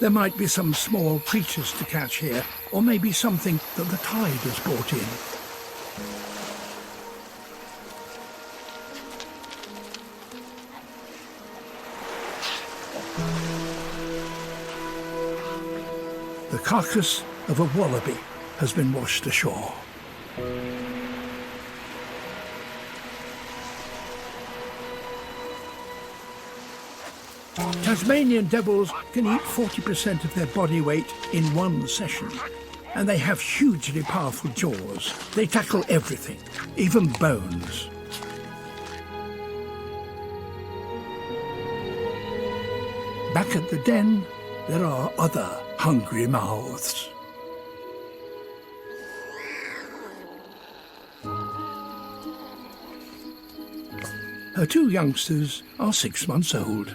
There might be some small creatures to catch here, or maybe something that the tide has brought in. The carcass of a wallaby has been washed ashore. Tasmanian devils can eat 40% of their body weight in one session, and they have hugely powerful jaws. They tackle everything, even bones. Back at the den, there are other hungry mouths. Her two youngsters are 6 months old.